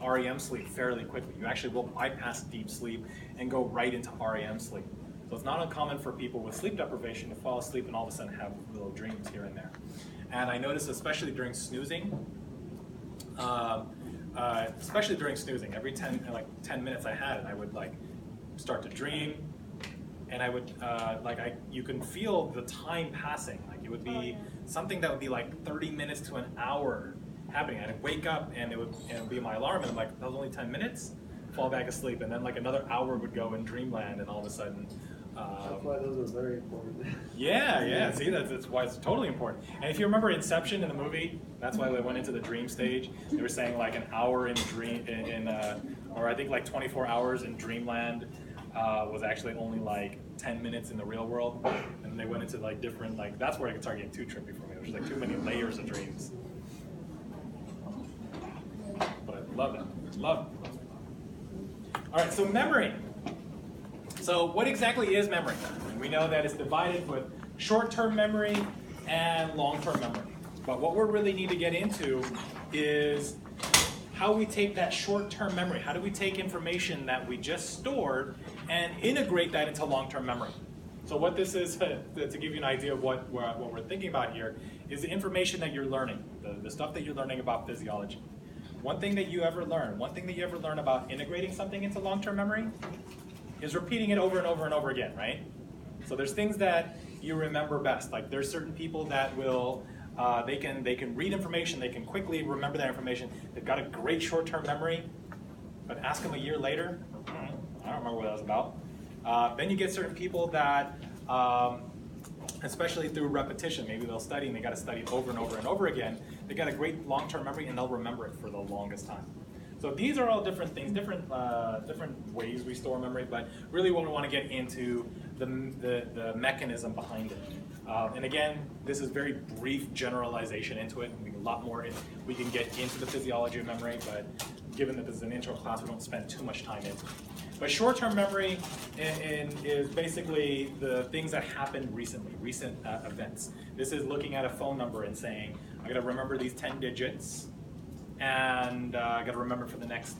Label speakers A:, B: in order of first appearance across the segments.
A: REM sleep fairly quickly. You actually will bypass deep sleep and go right into REM sleep. So it's not uncommon for people with sleep deprivation to fall asleep and all of a sudden have little dreams here and there. And I noticed, especially during snoozing, every 10 minutes I had it, I would like start to dream, and I would you can feel the time passing. Like it would be something that would be like 30 minutes to an hour happening. I'd wake up and it would be my alarm, and I'm like, that was only 10 minutes, fall back asleep, and then like another hour would go in dreamland, and all of a sudden.
B: That's why those are very important.
A: Yeah. See, that's why it's totally important. And if you remember Inception in the movie, that's why they went into the dream stage. They were saying like an hour in dream, or I think like 24 hours in dreamland was actually only like 10 minutes in the real world. And they went into like different, like that's where it started getting too trippy for me. There's like too many layers of dreams. But I love it. Love it. All right, so memory. So what exactly is memory? We know that it's divided with short-term memory and long-term memory. But what we really need to get into is how we take that short-term memory. How do we take information that we just stored and integrate that into long-term memory? So what this is, to give you an idea of what we're thinking about here, is the information that you're learning, the stuff that you're learning about physiology. One thing that you ever learn about integrating something into long-term memory is repeating it over and over and over again, right? So there's things that you remember best. Like there's certain people that will, they can read information, they can quickly remember that information. They've got a great short-term memory, but ask them a year later, I don't remember what that was about. Then you get certain people that, especially through repetition, maybe they'll study and they got to study over and over and over again. They got a great long-term memory and they'll remember it for the longest time. So these are all different things, different ways we store memory, but really what we want to get into the mechanism behind it. And again, this is very brief generalization into it. A lot more we can get into the physiology of memory, but given that this is an intro class, we don't spend too much time into it. But short-term memory is basically the things that happened recently, recent events. This is looking at a phone number and saying, I got to remember these 10 digits, and I got to remember for the next,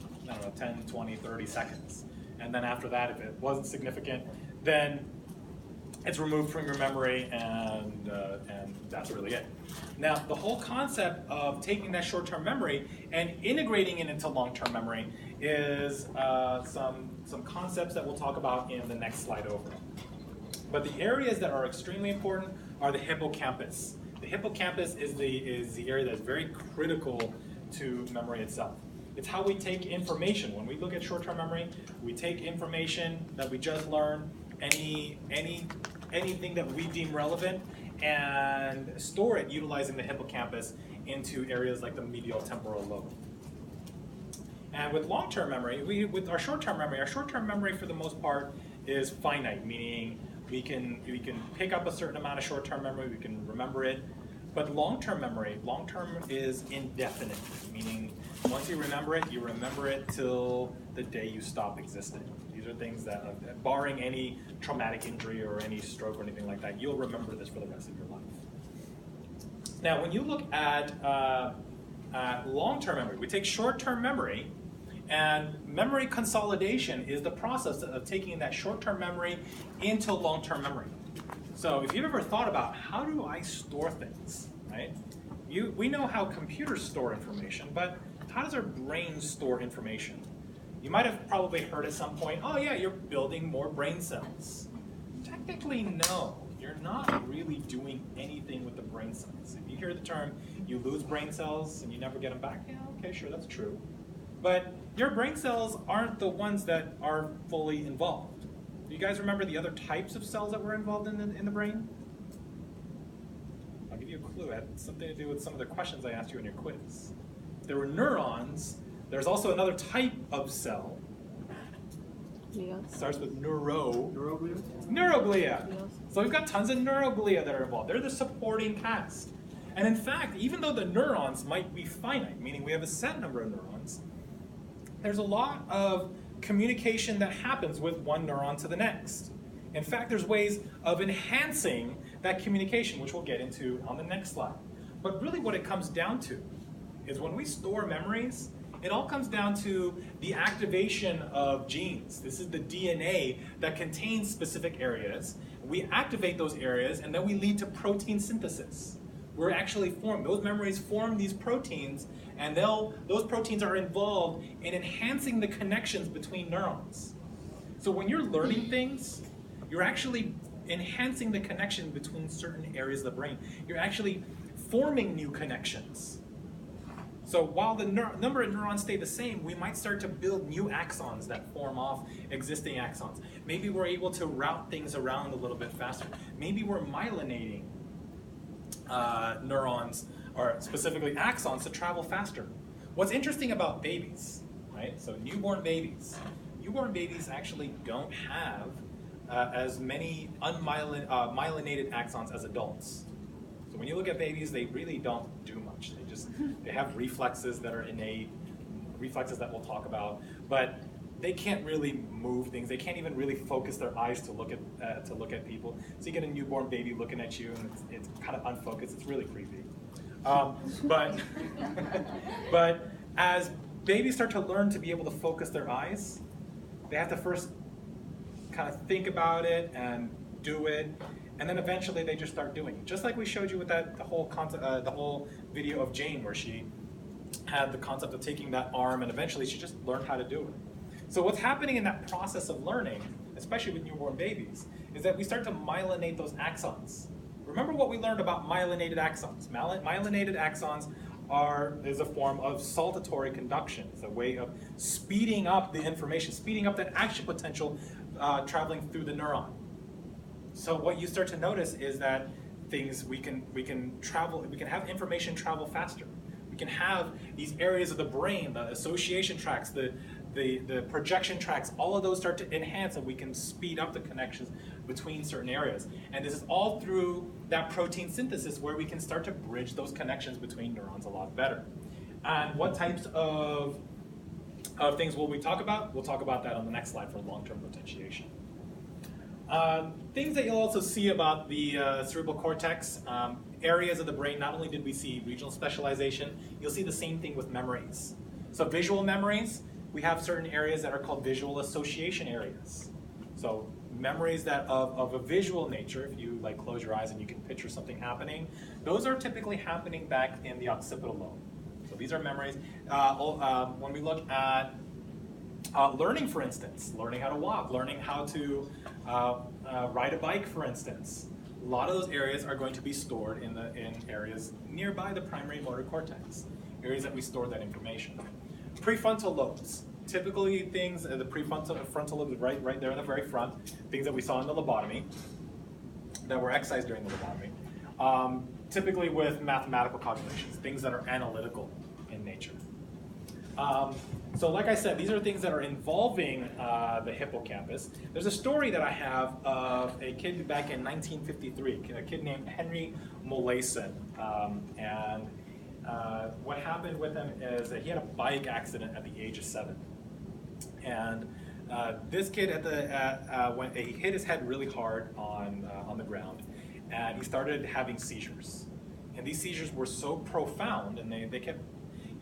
A: 10, 20, 30 seconds. And then after that, if it wasn't significant, then it's removed from your memory, and that's really it. Now, the whole concept of taking that short-term memory and integrating it into long-term memory is some concepts that we'll talk about in the next slide over. But the areas that are extremely important are the hippocampus. The hippocampus is the area that's very critical to memory itself. It's how we take information. When we look at short-term memory, we take information that we just learned, anything that we deem relevant, and store it utilizing the hippocampus into areas like the medial temporal lobe. And with long-term memory, with our short-term memory for the most part is finite, meaning we can pick up a certain amount of short-term memory, we can remember it. But long-term memory, long-term is indefinite, meaning once you remember it till the day you stop existing. These are things that, barring any traumatic injury or any stroke or anything like that, you'll remember this for the rest of your life. Now, when you look at long-term memory, we take short-term memory, and memory consolidation is the process of taking that short-term memory into long-term memory. So if you've ever thought about how do I store things, right? We know how computers store information, but how does our brain store information? You might have probably heard at some point, oh yeah, you're building more brain cells. Technically, no. You're not really doing anything with the brain cells. If you hear the term, you lose brain cells and you never get them back, yeah, okay, sure, that's true. But your brain cells aren't the ones that are fully involved. Do you guys remember the other types of cells that were involved in the brain? I'll give you a clue. It had something to do with some of the questions I asked you in your quiz. If there were neurons, there's also another type of cell.
C: Glias.
A: Starts with neuroglia.
C: Glias.
A: So we've got tons of neuroglia that are involved. They're the supporting cast. And in fact, even though the neurons might be finite, meaning we have a set number of neurons, there's a lot of communication that happens with one neuron to the next. In fact, there's ways of enhancing that communication, which we'll get into on the next slide. But really what it comes down to is when we store memories, It all comes down to the activation of genes. This is the DNA that contains specific areas. We activate those areas, and then we lead to protein synthesis. We're actually those memories form these proteins, and those proteins are involved in enhancing the connections between neurons. So when you're learning things, you're actually enhancing the connection between certain areas of the brain. You're actually forming new connections. So while the number of neurons stay the same, we might start to build new axons that form off existing axons. Maybe we're able to route things around a little bit faster. Maybe we're myelinating neurons, or specifically axons, to travel faster. What's interesting about babies, right? So newborn babies actually don't have as many myelinated axons as adults. So when you look at babies, they really don't do much. They have reflexes that are innate, reflexes that we'll talk about, but they can't really move things. They can't even really focus their eyes to look at people. So you get a newborn baby looking at you, and it's kind of unfocused. It's really creepy. But as babies start to learn to be able to focus their eyes, they have to first kind of think about it and do it, and then eventually they just start doing it. Just like we showed you with the whole concept, the whole video of Jane, where she had the concept of taking that arm, and eventually she just learned how to do it. So what's happening in that process of learning, especially with newborn babies, is that we start to myelinate those axons. Remember what we learned about myelinated axons. Myelinated axons is a form of saltatory conduction. It's a way of speeding up the information, speeding up that action potential traveling through the neuron. So what you start to notice is that we can have information travel faster. We can have these areas of the brain, the association tracts, the projection tracts, all of those start to enhance, and we can speed up the connections between certain areas. And this is all through that protein synthesis, where we can start to bridge those connections between neurons a lot better. And what types of things will we talk about? We'll talk about that on the next slide for long-term potentiation. Things that you'll also see about the cerebral cortex, areas of the brain. Not only did we see regional specialization, you'll see the same thing with memories. So visual memories, we have certain areas that are called visual association areas. So memories that of a visual nature, if you like close your eyes and you can picture something happening, those are typically happening back in the occipital lobe. So these are memories. When we look at learning, for instance, learning how to walk, learning how to ride a bike, for instance, a lot of those areas are going to be stored in areas nearby the primary motor cortex, areas that we store that information. Prefrontal lobes, typically things, the frontal lobe is right there in the very front, things that we saw in the lobotomy, that were excised during the lobotomy, typically with mathematical calculations, things that are analytical in nature. So like I said, these are things that are involving the hippocampus. There's a story that I have of a kid back in 1953, a kid named Henry Molaison. What happened with him is that he had a bike accident at the age of 7. And this kid, when he hit his head really hard on the ground, and he started having seizures. And these seizures were so profound, and they kept,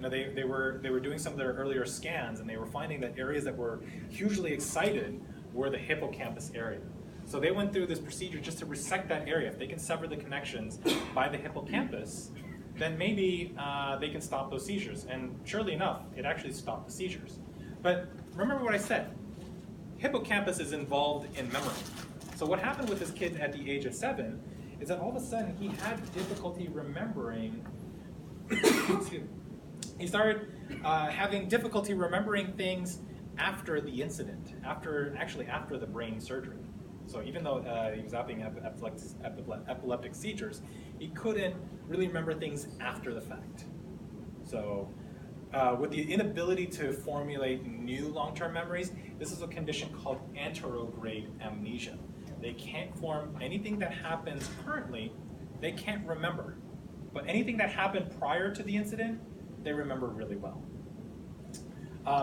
A: they were doing some of their earlier scans, and they were finding that areas that were hugely excited were the hippocampus area. So they went through this procedure just to resect that area. If they can sever the connections by the hippocampus, then maybe they can stop those seizures. And surely enough, it actually stopped the seizures. But remember what I said, hippocampus is involved in memory. So what happened with this kid at the age of 7 is that all of a sudden he had difficulty remembering, excuse me. He started having difficulty remembering things after the incident, after the brain surgery. So even though he was having epileptic seizures, he couldn't really remember things after the fact. So with the inability to formulate new long-term memories, this is a condition called anterograde amnesia. They can't form anything that happens currently, they can't remember. But anything that happened prior to the incident, they remember really well.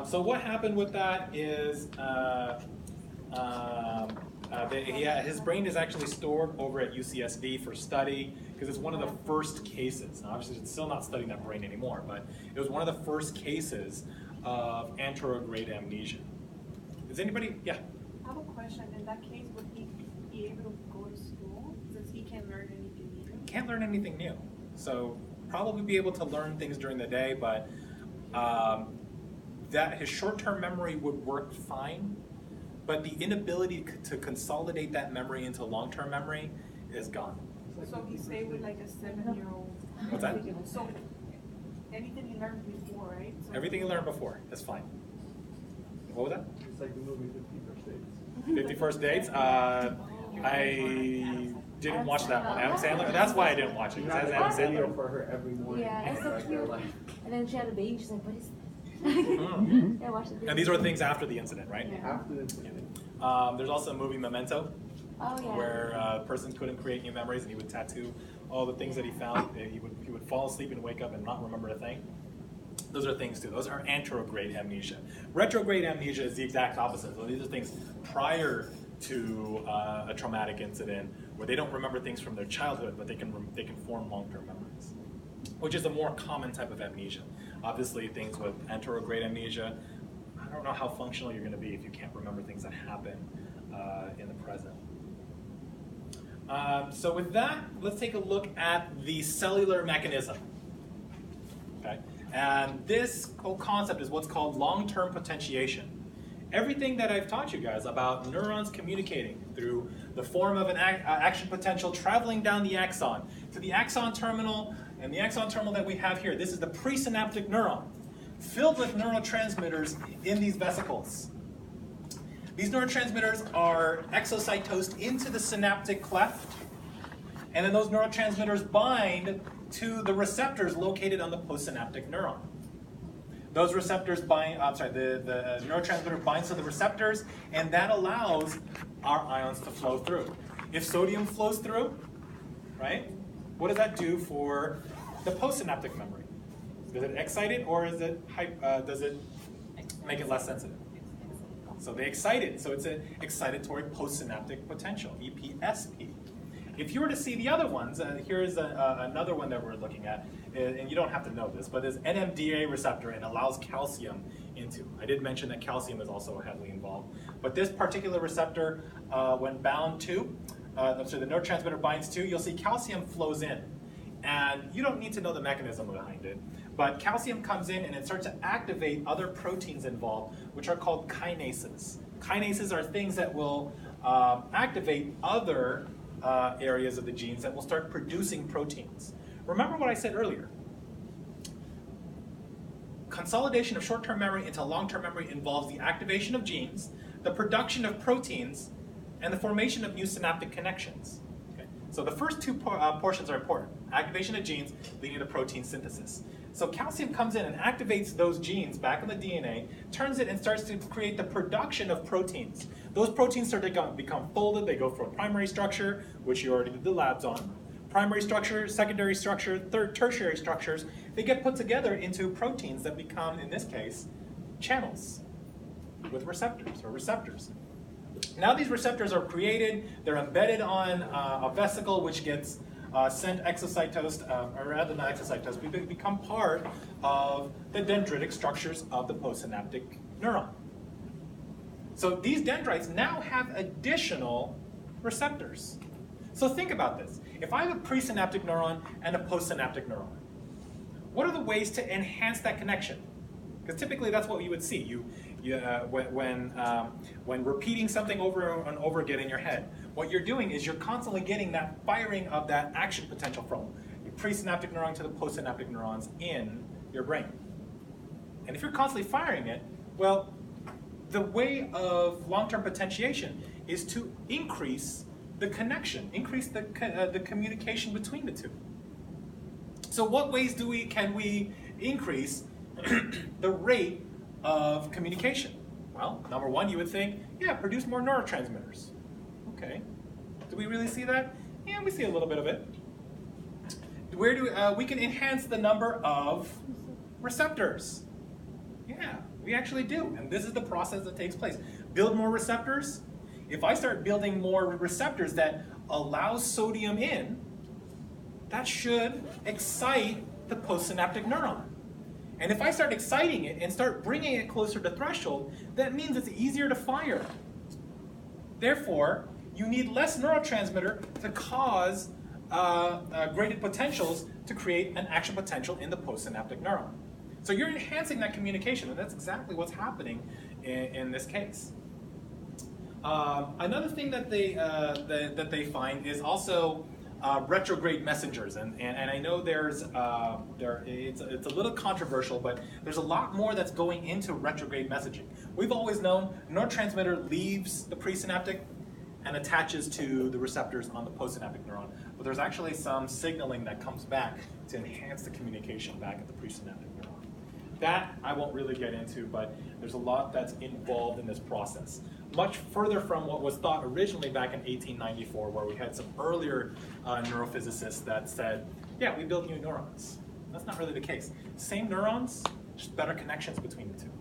A: So what happened with that is his brain is actually stored over at UCSD for study, because it's one of the first cases. Now, obviously, it's still not studying that brain anymore, but it was one of the first cases of anterograde amnesia. Is anybody, yeah?
D: I have a question. In that case, would he be able to go to school since he can't learn anything new?
A: Can't learn anything new. So probably be able to learn things during the day, but that his short-term memory would work fine, but the inability to consolidate that memory into long-term memory is gone.
D: So he stayed with like a 7-year-old.
A: What's that?
D: So anything he learned before, right? So
A: Everything you learned before is fine. What was that?
B: It's like the movie 50 First
A: 50 First
B: Dates.
A: Dates? I didn't watch that one. Adam Sandler? That's why I didn't watch it.
B: You
A: Because
B: have
A: Adam
B: a video
A: Sandler.
B: for her every morning.
C: Yeah, it's so
B: like their
C: cute.
B: life.
C: And then she had a baby. She's like, what is this?
A: Mm.
C: Yeah, watch the
A: And these are things after the incident, right?
C: Yeah.
B: After this,
A: There's also a movie, Memento,
C: Oh, yeah.
A: where a person couldn't create new memories and he would tattoo all the things that he found. He would fall asleep and wake up and not remember a thing. Those are things too. Those are anterograde amnesia. Retrograde amnesia is the exact opposite. So these are things prior to a traumatic incident where they don't remember things from their childhood, but they can form long-term memories, which is a more common type of amnesia. Obviously, things with anterograde amnesia, I don't know how functional you're going to be if you can't remember things that happen in the present. So with that, let's take a look at the cellular mechanism. Okay, and this whole concept is what's called long-term potentiation. Everything that I've taught you guys about neurons communicating through the form of an action potential traveling down the axon to the axon terminal, and the axon terminal that we have here, this is the presynaptic neuron, filled with neurotransmitters in these vesicles. These neurotransmitters are exocytosed into the synaptic cleft, and then those neurotransmitters bind to the receptors located on the postsynaptic neuron. Those receptors bind, the neurotransmitter binds to the receptors, and that allows our ions to flow through. If sodium flows through, right, what does that do for the postsynaptic memory? Does it excite it, or does it make it less sensitive? So they excite it, so it's an excitatory postsynaptic potential, EPSP. If you were to see the other ones, here's another one that we're looking at, and you don't have to know this, but there's NMDA receptor and allows calcium into. I did mention that calcium is also heavily involved. But this particular receptor, when bound to, so the neurotransmitter binds to, you'll see calcium flows in. And you don't need to know the mechanism behind it, but calcium comes in and it starts to activate other proteins involved, which are called kinases. Kinases are things that will activate other areas of the genes that will start producing proteins. Remember what I said earlier. Consolidation of short-term memory into long-term memory involves the activation of genes, the production of proteins, and the formation of new synaptic connections. Okay? So the first two portions are important. Activation of genes leading to protein synthesis. So calcium comes in and activates those genes back in the DNA, turns it and starts to create the production of proteins. Those proteins start to become folded. They go from primary structure, which you already did the labs on, primary structure, secondary structure, tertiary structures. They get put together into proteins that become, in this case, channels with receptors. Now these receptors are created. They're embedded on a vesicle, which gets sent exocytosed, or rather not exocytosed, we become part of the dendritic structures of the postsynaptic neuron. So these dendrites now have additional receptors. So think about this. If I have a presynaptic neuron and a postsynaptic neuron, what are the ways to enhance that connection? Because typically that's what you would see. When repeating something over and over again in your head, what you're doing is you're constantly getting that firing of that action potential from your presynaptic neuron to the postsynaptic neurons in your brain. And if you're constantly firing it, well, the way of long-term potentiation is to increase the connection, increase the communication between the two. So what ways can we increase the rate of communication? Well, number one, you would think, yeah, produce more neurotransmitters. Okay. Do we really see that? Yeah, we see a little bit of it. Where do we can enhance the number of receptors? Yeah, we actually do. And this is the process that takes place. Build more receptors. If I start building more receptors that allow sodium in, that should excite the postsynaptic neuron. And if I start exciting it and start bringing it closer to threshold, that means it's easier to fire. Therefore, you need less neurotransmitter to cause graded potentials to create an action potential in the postsynaptic neuron. So you're enhancing that communication, and that's exactly what's happening in this case. Another thing that they find is also retrograde messengers, and I know it's a little controversial, but there's a lot more that's going into retrograde messaging. We've always known neurotransmitter leaves the presynaptic and attaches to the receptors on the postsynaptic neuron, but there's actually some signaling that comes back to enhance the communication back at the presynaptic neuron. That I won't really get into, but there's a lot that's involved in this process. Much further from what was thought originally back in 1894, where we had some earlier neurophysicists that said, yeah, we build new neurons. That's not really the case. Same neurons, just better connections between the two.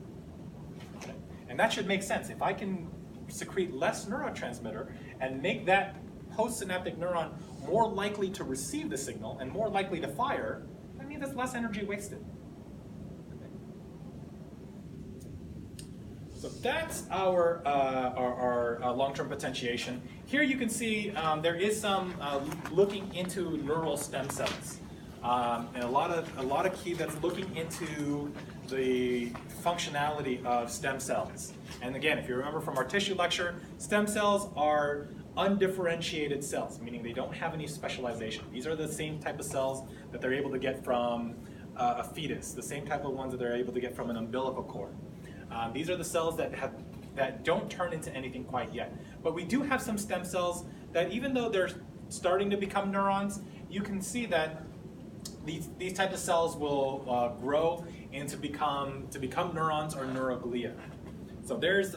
A: Okay? And that should make sense. If I can secrete less neurotransmitter and make that postsynaptic neuron more likely to receive the signal and more likely to fire, that means there's less energy wasted. So that's our long-term potentiation. Here you can see there is some looking into neural stem cells, and a lot of key that's looking into the functionality of stem cells. And again, if you remember from our tissue lecture, stem cells are undifferentiated cells, meaning they don't have any specialization. These are the same type of cells that they're able to get from a fetus, the same type of ones that they're able to get from an umbilical cord. These are the cells that don't turn into anything quite yet. But we do have some stem cells that, even though they're starting to become neurons, you can see that these types of cells will grow and to become neurons or neuroglia. So there's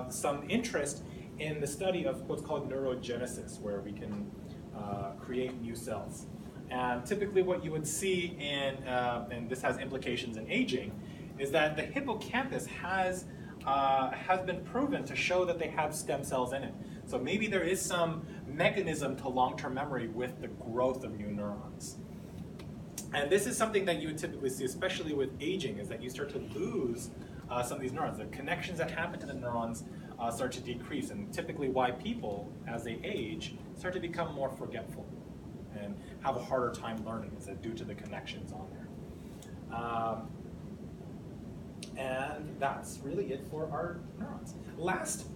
A: some interest in the study of what's called neurogenesis, where we can create new cells. And typically what you would see and this has implications in aging, is that the hippocampus has been proven to show that they have stem cells in it. So maybe there is some mechanism to long-term memory with the growth of new neurons. And this is something that you would typically see, especially with aging, is that you start to lose some of these neurons. The connections that happen to the neurons start to decrease, and typically why people, as they age, start to become more forgetful and have a harder time learning, is that due to the connections on there. And that's really it for our neurons. Last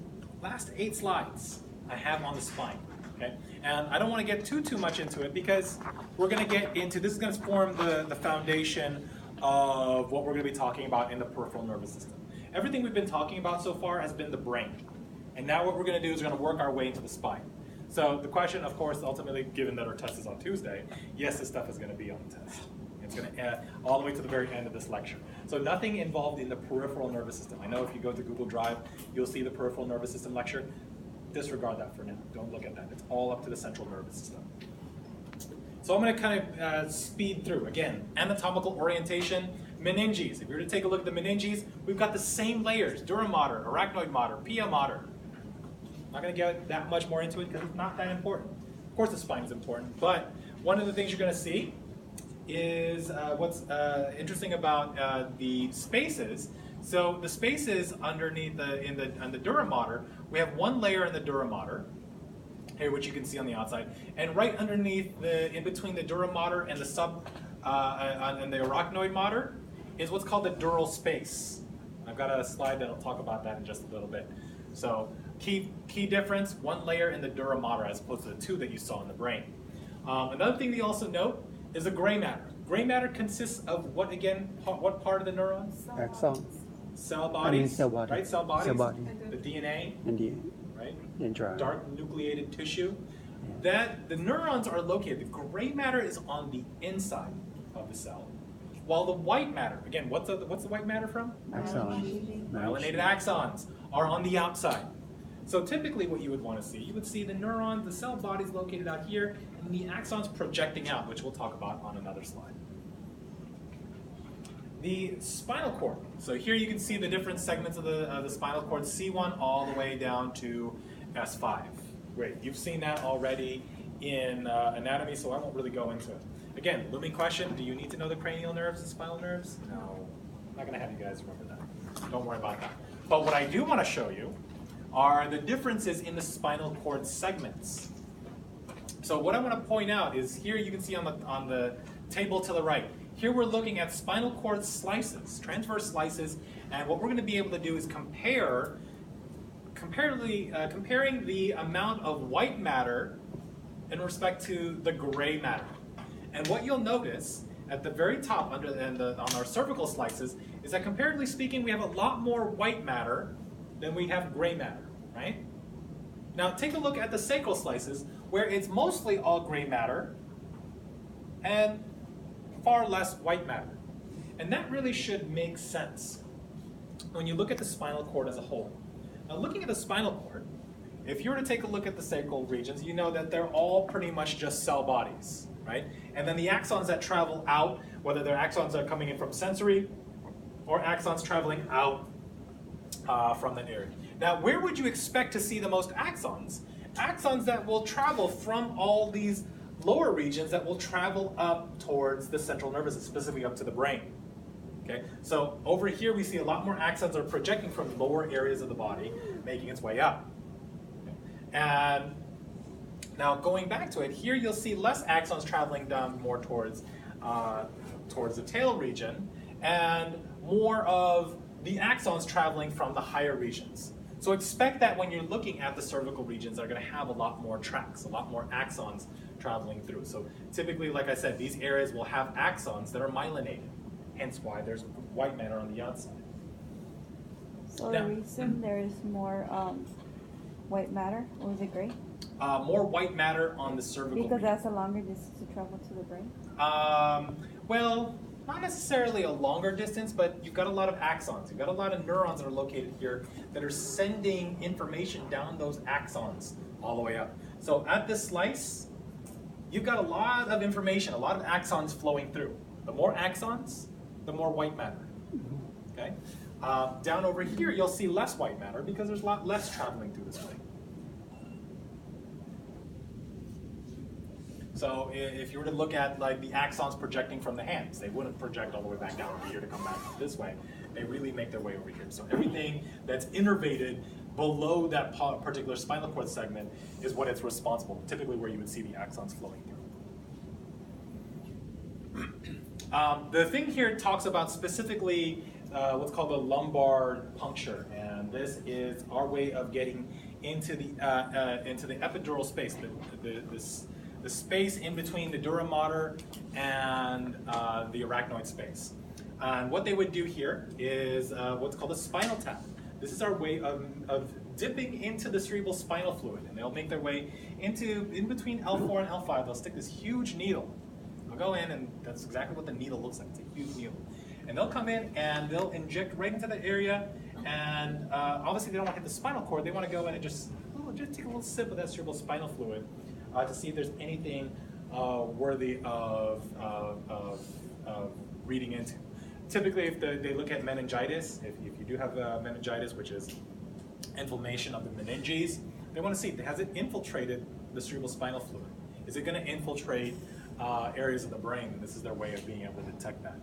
A: 8 slides I have on the spine. Okay? And I don't want to get too much into it, because we're going to get into, this is going to form the foundation of what we're going to be talking about in the peripheral nervous system. Everything we've been talking about so far has been the brain. And now what we're going to do is we're going to work our way into the spine. So the question, of course, ultimately, given that our test is on Tuesday, yes, this stuff is going to be on the test. It's going to add all the way to the very end of this lecture. So nothing involved in the peripheral nervous system. I know if you go to Google Drive, you'll see the peripheral nervous system lecture. Disregard that for now. Don't look at that. It's all up to the central nervous system. So I'm going to kind of speed through. Again, anatomical orientation, meninges. If you were to take a look at the meninges, we've got the same layers: dura mater, arachnoid mater, pia mater. I'm not going to get that much more into it because it's not that important. Of course the spine is important, but one of the things you're going to see is what's interesting about the spaces. So the spaces underneath on the dura mater, we have one layer in the dura mater, here, which you can see on the outside, and right underneath in between the dura mater and the and the arachnoid mater is what's called the dural space. I've got a slide that'll talk about that in just a little bit. So key difference: one layer in the dura mater as opposed to the 2 that you saw in the brain. Another thing to also note is the gray matter. Gray matter consists of what again? What part of the neuron?
E: Axon.
A: Cell bodies.
E: Cell body.
A: Right? Cell bodies.
E: Cell body.
A: The DNA.
E: And the
A: Right? Dark nucleated tissue. That the neurons are located. The gray matter is on the inside of the cell, while the white matter, again, what's the white matter from?
E: Axon.
A: Myelinated axons are on the outside. So typically what you would want to see, you would see the neurons, the cell bodies located out here, and the axons projecting out, which we'll talk about on another slide. The spinal cord. So here you can see the different segments of the spinal cord, C1 all the way down to S5. Great, you've seen that already in anatomy, so I won't really go into it. Again, looming question, do you need to know the cranial nerves and spinal nerves? No, I'm not gonna have you guys remember that. Don't worry about that. But what I do wanna show you are the differences in the spinal cord segments. So what I want to point out is here you can see on the table to the right, here we're looking at spinal cord slices, transverse slices, and what we're going to be able to do is comparing the amount of white matter in respect to the gray matter. And what you'll notice at the very top on our cervical slices is that comparatively speaking, we have a lot more white matter than we have gray matter, right? Now take a look at the sacral slices, where it's mostly all gray matter and far less white matter. And that really should make sense when you look at the spinal cord as a whole. Now looking at the spinal cord, if you were to take a look at the sacral regions, you know that they're all pretty much just cell bodies, right? And then the axons that travel out, whether they're axons that are coming in from sensory or axons traveling out from the area. Now, where would you expect to see the most axons? Axons that will travel from all these lower regions that will travel up towards the central nervous system, specifically up to the brain. Okay, so over here we see a lot more axons that are projecting from lower areas of the body, making its way up. Okay. And now going back to it, here you'll see less axons traveling down more towards the tail region, and more of the axons traveling from the higher regions. So expect that when you're looking at the cervical regions, they're going to have a lot more tracks, a lot more axons traveling through. So typically, like I said, these areas will have axons that are myelinated, hence why there's white matter on the outside.
E: So
A: Now-
E: the reason there is more white matter, or is it gray?
A: More white matter on the cervical
E: Because
A: region.
E: that's a longer distance to travel to the brain?
A: Well, not necessarily a longer distance, but you've got a lot of axons. You've got a lot of neurons that are located here that are sending information down those axons all the way up. So at this slice, you've got a lot of information, a lot of axons flowing through. The more axons, the more white matter. Okay? Down over here, you'll see less white matter because there's a lot less traveling through this way. So if you were to look at like the axons projecting from the hands, they wouldn't project all the way back down over here to come back this way. They really make their way over here. So everything that's innervated below that particular spinal cord segment is what it's responsible, typically where you would see the axons flowing through. The thing here talks about specifically what's called a lumbar puncture, and this is our way of getting into the epidural space, the space in between the dura mater and the arachnoid space. And what they would do here is what's called a spinal tap. This is our way of dipping into the cerebral spinal fluid, and they'll make their way in between L4 and L5. They'll stick this huge needle. They'll go in, and that's exactly what the needle looks like. It's a huge needle. And they'll come in and they'll inject right into the area, and obviously they don't want to hit the spinal cord. They want to go in and just take a little sip of that cerebral spinal fluid to see if there's anything worthy of reading into. Typically, if they look at meningitis, if you do have meningitis, which is inflammation of the meninges, they want to see, has it infiltrated the cerebral spinal fluid? Is it going to infiltrate areas of the brain? And this is their way of being able to detect that.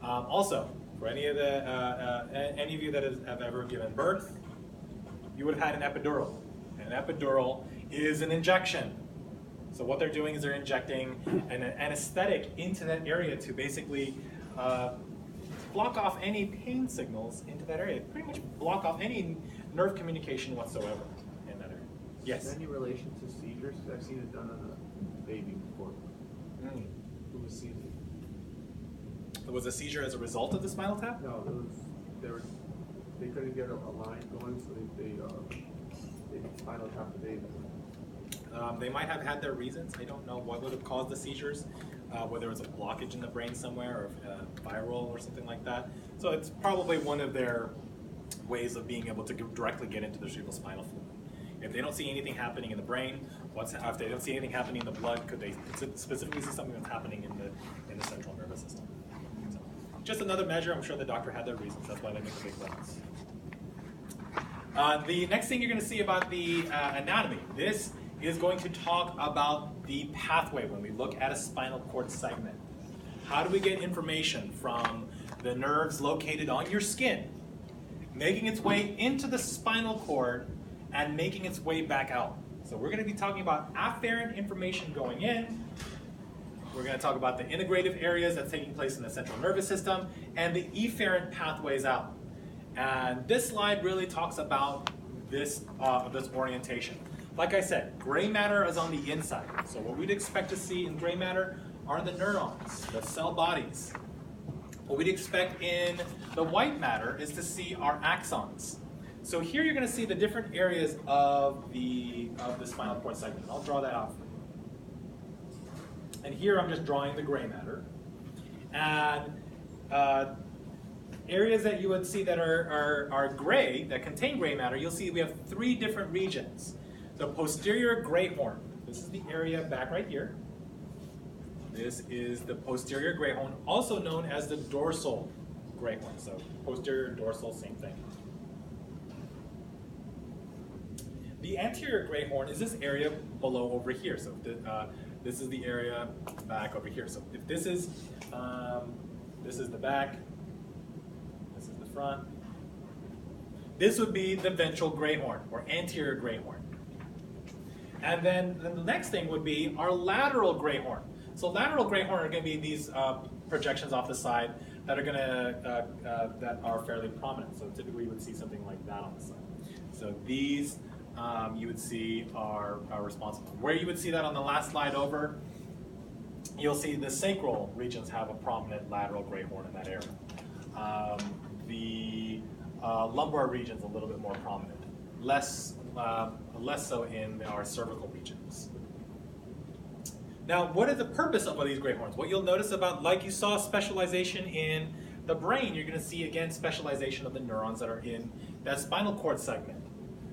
A: Also, for any of you that have ever given birth, you would have had an epidural. An epidural is an injection. So what they're doing is they're injecting an anesthetic into that area to basically block off any pain signals into that area. Pretty much block off any nerve communication whatsoever in that area.
B: Is
A: Yes?
B: there any relation to seizures? 'Cause I've seen it done on a baby before.
A: Mm.
B: Who was seizing?
A: Was a seizure as a result of the spinal tap?
B: No, they couldn't get a line going, so they spinal tapped the baby.
A: They might have had their reasons. I don't know what would have caused the seizures, whether it was a blockage in the brain somewhere or viral or something like that. So it's probably one of their ways of being able to directly get into the cerebral spinal fluid. If they don't see anything happening in the brain, if they don't see anything happening in the blood, could they specifically see something that's happening in the central nervous system? So, just another measure. I'm sure the doctor had their reasons. That's why they make a big difference. The next thing you're going to see about the anatomy. This is going to talk about the pathway when we look at a spinal cord segment. How do we get information from the nerves located on your skin, making its way into the spinal cord and making its way back out? So we're going to be talking about afferent information going in. We're going to talk about the integrative areas that's taking place in the central nervous system and the efferent pathways out. And this slide really talks about this orientation. Like I said, gray matter is on the inside. So what we'd expect to see in gray matter are the neurons, the cell bodies. What we'd expect in the white matter is to see our axons. So here you're going to see the different areas of the spinal cord segment. I'll draw that out for you. And here I'm just drawing the gray matter. And areas that you would see that are gray, that contain gray matter, you'll see we have 3 different regions. The posterior gray horn. This is the area back right here. This is the posterior gray horn, also known as the dorsal gray horn. So posterior, dorsal, same thing. The anterior gray horn is this area below over here. So this is the area back over here. So if this is the back, this is the front. This would be the ventral gray horn or anterior gray horn. And then the next thing would be our lateral gray horn. So lateral gray horn are going to be these projections off the side that are going to that are fairly prominent. So typically you would see something like that on the side. So these you would see are responsible. Where you would see that on the last slide over, you'll see the sacral regions have a prominent lateral gray horn in that area. The lumbar region's a little bit more prominent, less so in our cervical regions. Now, what is the purpose of these gray horns? What you'll notice about, like you saw specialization in the brain, you're going to see again specialization of the neurons that are in that spinal cord segment.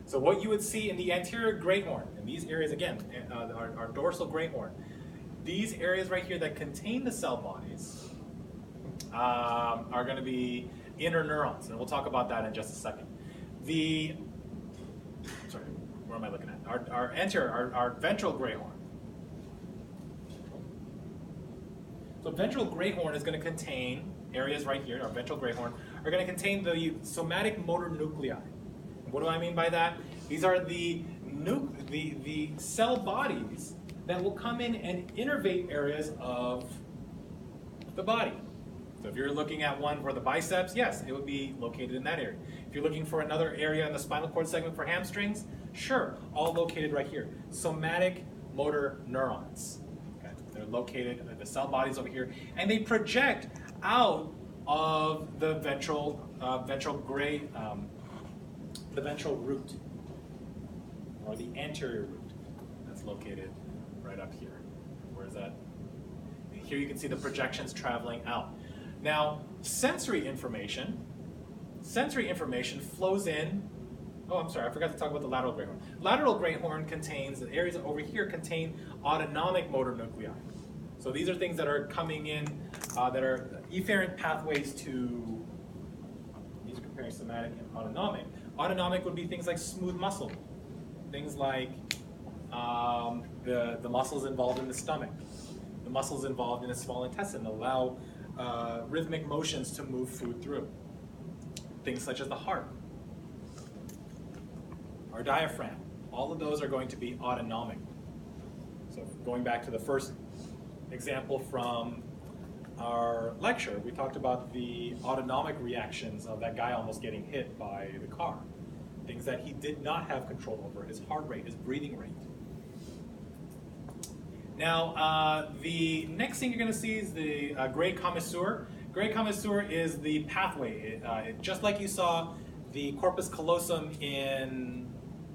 A: So what you would see in the anterior gray horn, in these areas again, our dorsal gray horn, these areas right here that contain the cell bodies are going to be inner neurons, and we'll talk about that in just a second. Sorry, where am I looking at? Our ventral gray horn. So ventral gray horn is going to contain areas right here, our ventral gray horn, are going to contain the somatic motor nuclei. What do I mean by that? These are the cell bodies that will come in and innervate areas of the body. So if you're looking at one for the biceps, yes, it would be located in that area. If you're looking for another area in the spinal cord segment for hamstrings, sure, all located right here. Somatic motor neurons. Okay? They're located in the cell bodies over here, and they project out of the ventral root, or the anterior root. That's located right up here. Where is that? And here you can see the projections traveling out. Now, sensory information flows in. Oh, I'm sorry, I forgot to talk about the lateral gray horn. Lateral gray horn contains, the areas over here contain autonomic motor nuclei. So these are things that are coming in, that are efferent pathways to, these are comparing somatic and autonomic. Autonomic would be things like smooth muscle, things like the muscles involved in the stomach, the muscles involved in the small intestine that allow rhythmic motions to move food through. Things such as the heart, our diaphragm, all of those are going to be autonomic. So going back to the first example from our lecture, we talked about the autonomic reactions of that guy almost getting hit by the car. Things that he did not have control over, his heart rate, his breathing rate. Now, the next thing you're going to see is the gray commissure. Gray commissure is the pathway. Just like you saw the corpus callosum in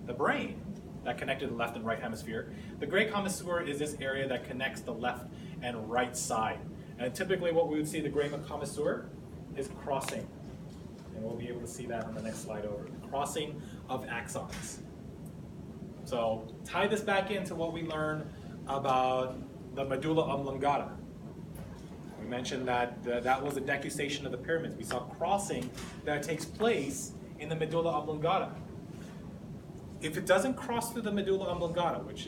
A: the brain that connected the left and right hemisphere, the gray commissure is this area that connects the left and right side. And typically what we would see the gray commissure is crossing. And we'll be able to see that on the next slide over. The crossing of axons. So tie this back into what we learned about the medulla oblongata. We mentioned that that was a decussation of the pyramids. We saw crossing that takes place in the medulla oblongata. If it doesn't cross through the medulla oblongata, which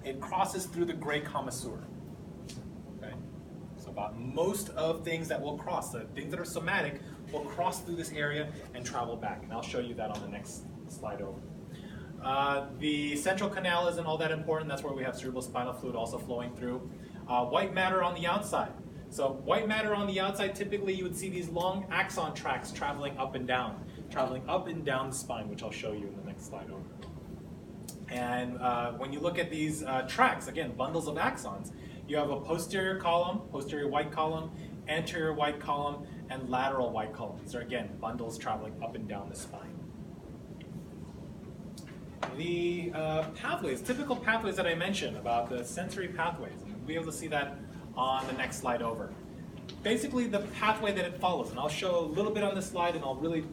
A: it crosses through the gray commissure. Okay? So about most of things that will cross, the things that are somatic, will cross through this area and travel back. And I'll show you that on the next slide over. The central canal isn't all that important. That's where we have cerebrospinal fluid also flowing through. White matter on the outside. So white matter on the outside, typically you would see these long axon tracks traveling up and down the spine, which I'll show you in the next slide over. And when you look at these tracks, again, bundles of axons, you have a posterior column, posterior white column, anterior white column, and lateral white column. These are, again, bundles traveling up and down the spine. The pathways, typical pathways that I mentioned about the sensory pathways, and you'll be able to see that on the next slide over. Basically, the pathway that it follows, and I'll show a little bit on this slide, and I'll really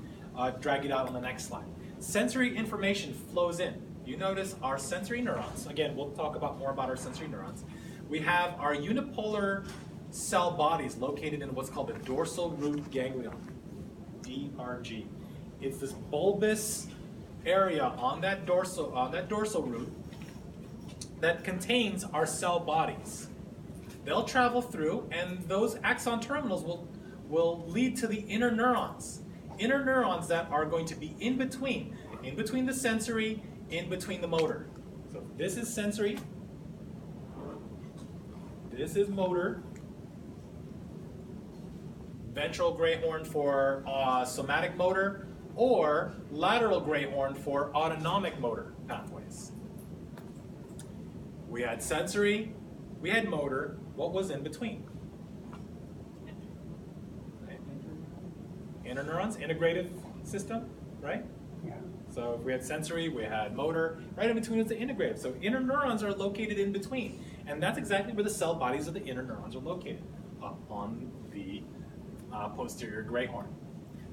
A: drag it out on the next slide. Sensory information flows in. You notice our sensory neurons. Again, we'll talk about more about our sensory neurons. We have our unipolar cell bodies located in what's called the dorsal root ganglion, DRG. It's this bulbous area on that dorsal root that contains our cell bodies. They'll travel through, and those axon terminals will lead to the inner neurons. Inner neurons that are going to be in between the sensory, in between the motor. So this is sensory, this is motor, ventral gray horn for somatic motor, or lateral gray horn for autonomic motor pathways. We had sensory, we had motor. What was in between? Right. Inner neurons, integrative system, right?
F: Yeah.
A: So if we had sensory, we had motor. Right in between is the integrative. So inner neurons are located in between. And that's exactly where the cell bodies of the inner neurons are located, up on the posterior gray horn.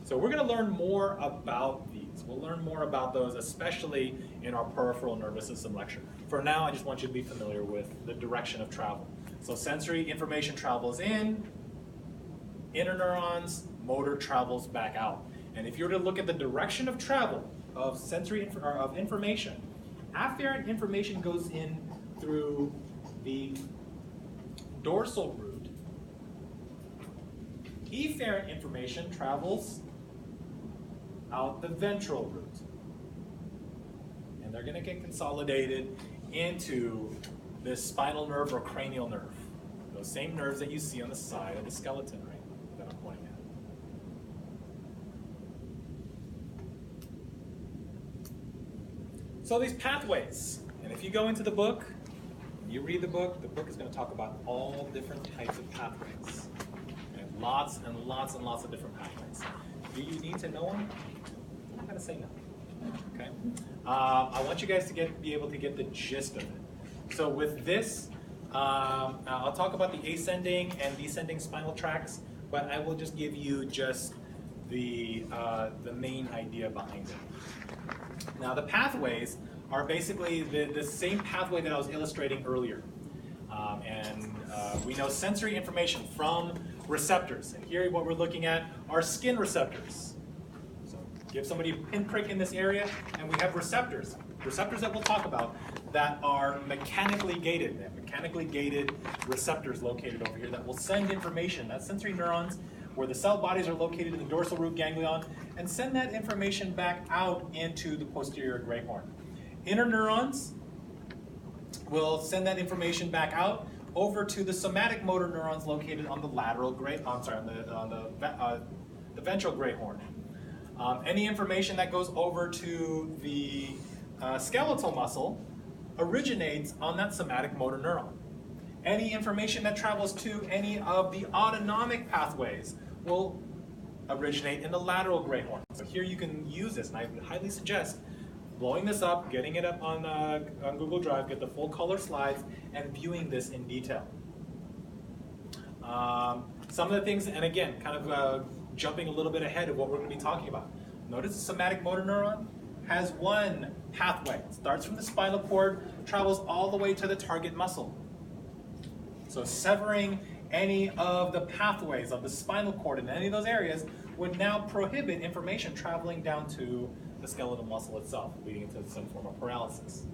A: So we're going to learn more about these. We'll learn more about those, especially in our peripheral nervous system lecture. For now, I just want you to be familiar with the direction of travel. So sensory information travels in, inner neurons, motor travels back out. And if you were to look at the direction of travel of sensory of information, afferent information goes in through the dorsal root. Efferent information travels out the ventral root. And they're going to get consolidated into this spinal nerve or cranial nerve. Those same nerves that you see on the side of the skeleton, right, that I'm pointing at. So these pathways, and if you go into the book, you read the book is going to talk about all different types of pathways. Okay? Lots and lots and lots of different pathways. Do you need to know them? I'm not going to say no. Okay? I want you guys to be able to get the gist of it. So with this, I'll talk about the ascending and descending spinal tracts, but I will just give you just the main idea behind it. Now the pathways are basically the same pathway that I was illustrating earlier. We know sensory information from receptors. And here what we're looking at are skin receptors. So give somebody a pinprick in this area, and we have receptors. Receptors that we'll talk about that are mechanically gated. They have mechanically gated receptors located over here that will send information. That's sensory neurons, where the cell bodies are located in the dorsal root ganglion, and send that information back out into the posterior gray horn. Inner neurons will send that information back out over to the somatic motor neurons located on the lateral gray, on the ventral gray horn. Any information that goes over to the skeletal muscle originates on that somatic motor neuron. Any information that travels to any of the autonomic pathways will originate in the lateral gray horn. So here you can use this, and I highly suggest blowing this up, getting it up on Google Drive, get the full color slides, and viewing this in detail. Some of the things, and again, kind of jumping a little bit ahead of what we're going to be talking about. Notice the somatic motor neuron has one pathway. It starts from the spinal cord, travels all the way to the target muscle. So severing any of the pathways of the spinal cord in any of those areas would now prohibit information traveling down to the skeletal muscle itself, leading to some form of paralysis.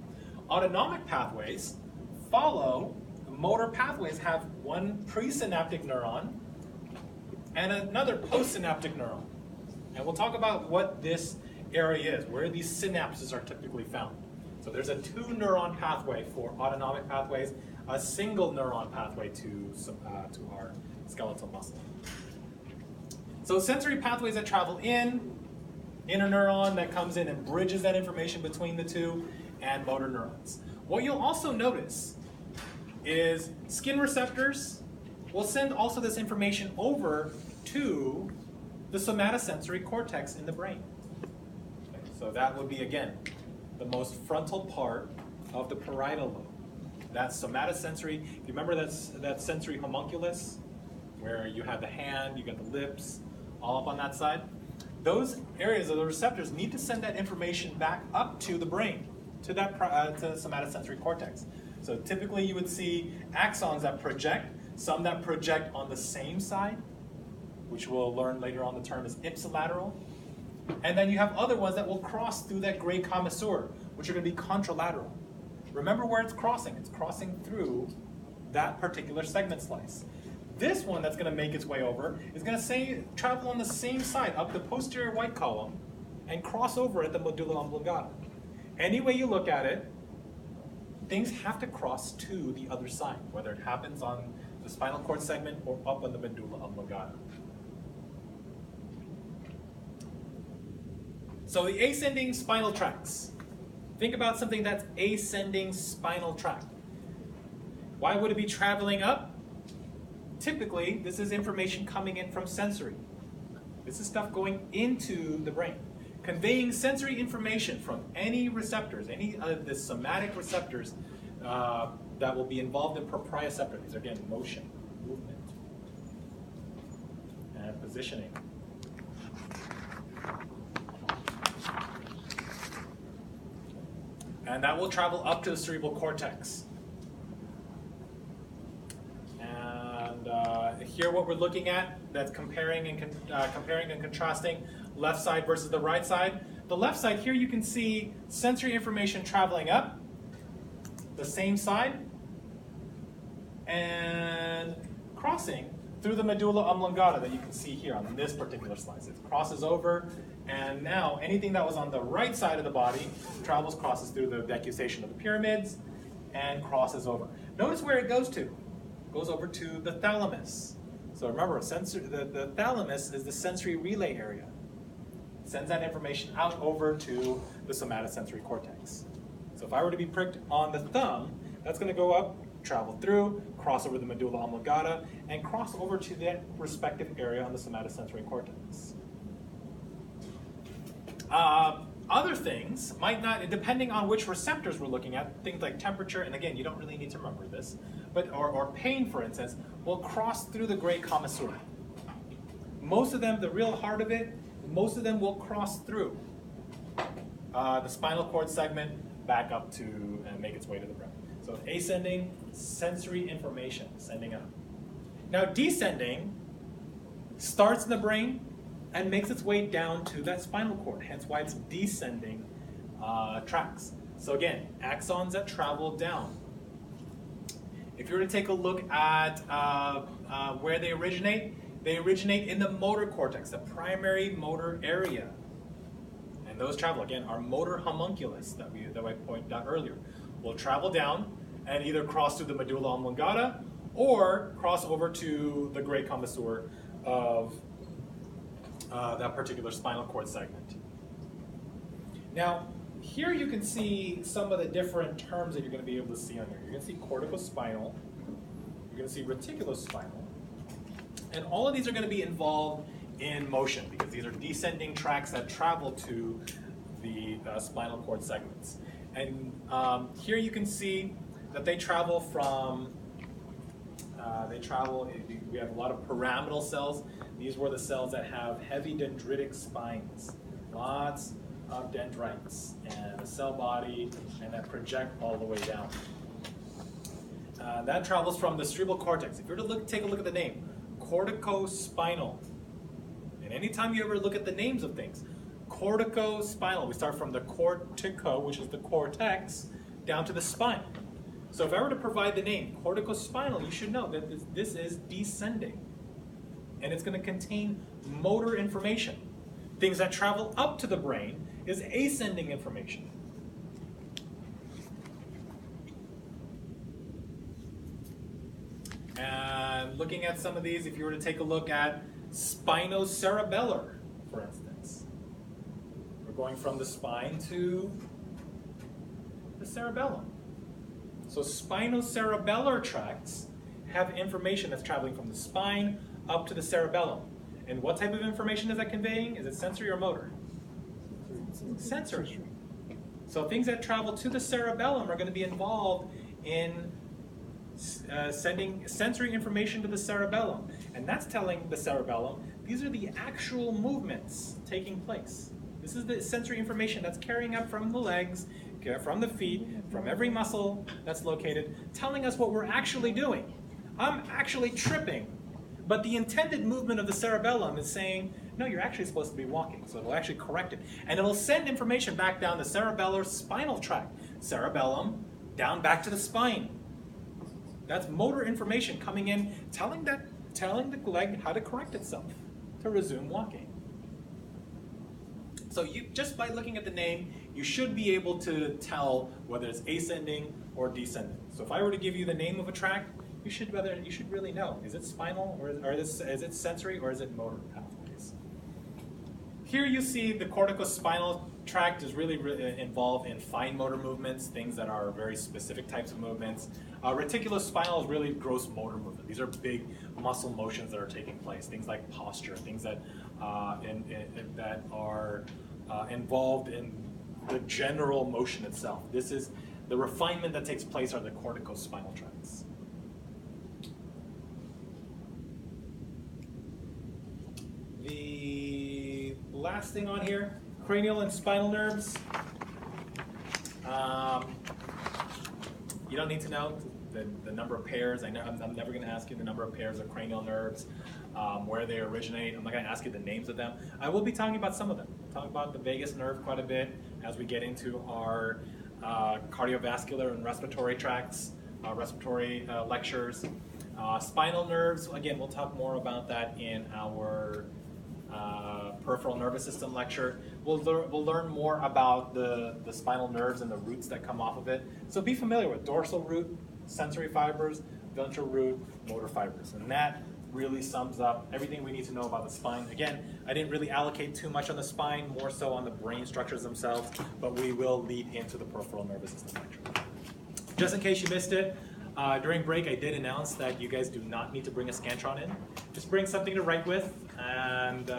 A: Autonomic pathways follow, motor pathways have one presynaptic neuron and another postsynaptic neuron. And we'll talk about what this area is, where these synapses are typically found. So there's a 2-neuron pathway for autonomic pathways, a single neuron pathway to our skeletal muscle. So sensory pathways that travel in, interneuron that comes in and bridges that information between the two, and motor neurons. What you'll also notice is skin receptors will send also this information over to the somatosensory cortex in the brain. Okay, so that would be, again, the most frontal part of the parietal lobe. That's somatosensory. If you remember that sensory homunculus, where you have the hand, you got the lips, all up on that side. Those areas of the receptors need to send that information back up to the brain, to that to the somatosensory cortex. So typically you would see axons that project, some that project on the same side, which we'll learn later on the term is ipsilateral. And then you have other ones that will cross through that gray commissure, which are going to be contralateral. Remember where it's crossing. It's crossing through that particular segment slice. This one that's going to make its way over is going to travel on the same side up the posterior white column and cross over at the medulla oblongata. Any way you look at it, things have to cross to the other side, whether it happens on the spinal cord segment or up on the medulla oblongata. So the ascending spinal tracts. Think about something that's ascending spinal tract. Why would it be traveling up? Typically, this is information coming in from sensory. This is stuff going into the brain, conveying sensory information from any receptors, any of the somatic receptors that will be involved in proprioceptor. These are, again, motion, movement, and positioning. And that will travel up to the cerebral cortex. And here what we're looking at, that's comparing and contrasting left side versus the right side. The left side here you can see sensory information traveling up the same side and crossing through the medulla oblongata that you can see here on this particular slice. It crosses over, and now anything that was on the right side of the body crosses through the decussation of the pyramids and crosses over. Notice where it goes to. It goes over to the thalamus. So remember, the thalamus is the sensory relay area. It sends that information out over to the somatosensory cortex. So if I were to be pricked on the thumb, that's going to go up, travel through, cross over the medulla oblongata, and cross over to that respective area on the somatosensory cortex. Other things might not, depending on which receptors we're looking at, things like temperature, and again, you don't really need to remember this, but or pain, for instance, will cross through the gray commissure. Most of them, the real heart of it, most of them will cross through the spinal cord segment back up to and make its way to the brain. So ascending, sensory information, sending up. Now descending starts in the brain and makes its way down to that spinal cord, hence why it's descending tracks. So again, axons that travel down. If you were to take a look at where they originate in the motor cortex, the primary motor area. And those travel, again, our motor homunculus that I pointed out earlier, will travel down and either cross through the medulla oblongata or cross over to the gray commissure of that particular spinal cord segment. Now, here you can see some of the different terms that you're going to be able to see on here. You're going to see corticospinal, you're going to see reticulospinal, and all of these are going to be involved in motion because these are descending tracks that travel to the spinal cord segments. And here you can see that they travel from, we have a lot of pyramidal cells. These were the cells that have heavy dendritic spines, lots of dendrites, and a cell body, and that project all the way down. That travels from the cerebral cortex. If you were to take a look at the name, corticospinal. And anytime you ever look at the names of things, corticospinal, we start from the cortico, which is the cortex, down to the spine. So if I were to provide the name corticospinal, you should know that this is descending. And it's going to contain motor information. Things that travel up to the brain is ascending information. And looking at some of these, if you were to take a look at spinocerebellar, for instance. We're going from the spine to the cerebellum. So spinocerebellar tracts have information that's traveling from the spine up to the cerebellum. And what type of information is that conveying? Is it sensory or motor? Sensory. So things that travel to the cerebellum are going to be involved in sending sensory information to the cerebellum. And that's telling the cerebellum, these are the actual movements taking place. This is the sensory information that's carrying up from the legs, from the feet, from every muscle that's located, telling us what we're actually doing. I'm actually tripping. But the intended movement of the cerebellum is saying, no, you're actually supposed to be walking. So it'll actually correct it. And it'll send information back down the cerebellar spinal tract. Cerebellum, down back to the spine. That's motor information coming in, telling the leg how to correct itself, to resume walking. So just by looking at the name, you should be able to tell whether it's ascending or descending. So if I were to give you the name of a tract, you should really know, is it spinal or is it sensory or is it motor pathways? Here you see the corticospinal tract is really involved in fine motor movements, things that are very specific types of movements. Reticulospinal is really gross motor movement. These are big muscle motions that are taking place, things like posture, things that that are involved in the general motion itself. This is the refinement that takes place are the corticospinal tracts. The last thing on here, cranial and spinal nerves. You don't need to know the number of pairs. I'm never going to ask you the number of pairs of cranial nerves, where they originate. I'm not going to ask you the names of them. I will be talking about some of them. I'll talk about the vagus nerve quite a bit as we get into our cardiovascular and respiratory tracts, respiratory lectures. Spinal nerves, again, we'll talk more about that in our peripheral nervous system lecture. We'll learn more about the spinal nerves and the roots that come off of it. So be familiar with dorsal root, sensory fibers, ventral root, motor fibers. And that really sums up everything we need to know about the spine. Again, I didn't really allocate too much on the spine, more so on the brain structures themselves, but we will lead into the peripheral nervous system lecture. Just in case you missed it, during break I did announce that you guys do not need to bring a Scantron in. Just bring something to write with, and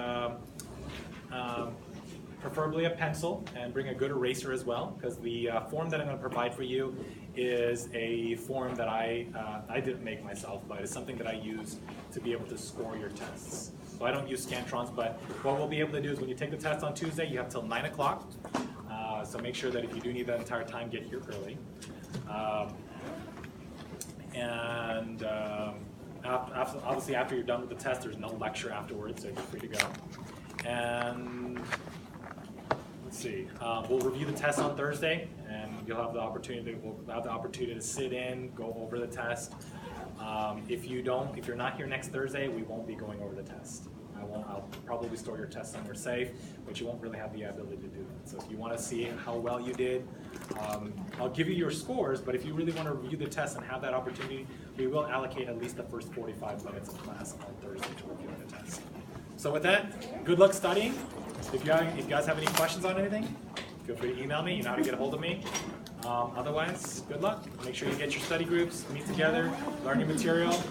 A: preferably a pencil, and bring a good eraser as well, because the form that I'm going to provide for you is a form that I didn't make myself, but it's something that I use to be able to score your tests. So I don't use Scantrons, but what we'll be able to do is when you take the test on Tuesday, you have till 9 o'clock. So make sure that if you do need that entire time, get here early. Obviously after you're done with the test, there's no lecture afterwards, so you're free to go. And let's see, we'll review the test on Thursday, and we'll have the opportunity to sit in, go over the test. If you're not here next Thursday, we won't be going over the test. I'll probably store your test somewhere safe, but you won't really have the ability to do that. So if you want to see how well you did, I'll give you your scores, but if you really want to review the test and have that opportunity, we will allocate at least the first 45 minutes of class on Thursday to review the test. So with that, good luck studying. If you guys have any questions on anything, feel free to email me. You know how to get a hold of me. Otherwise, good luck. Make sure you get your study groups, meet together, learn your material.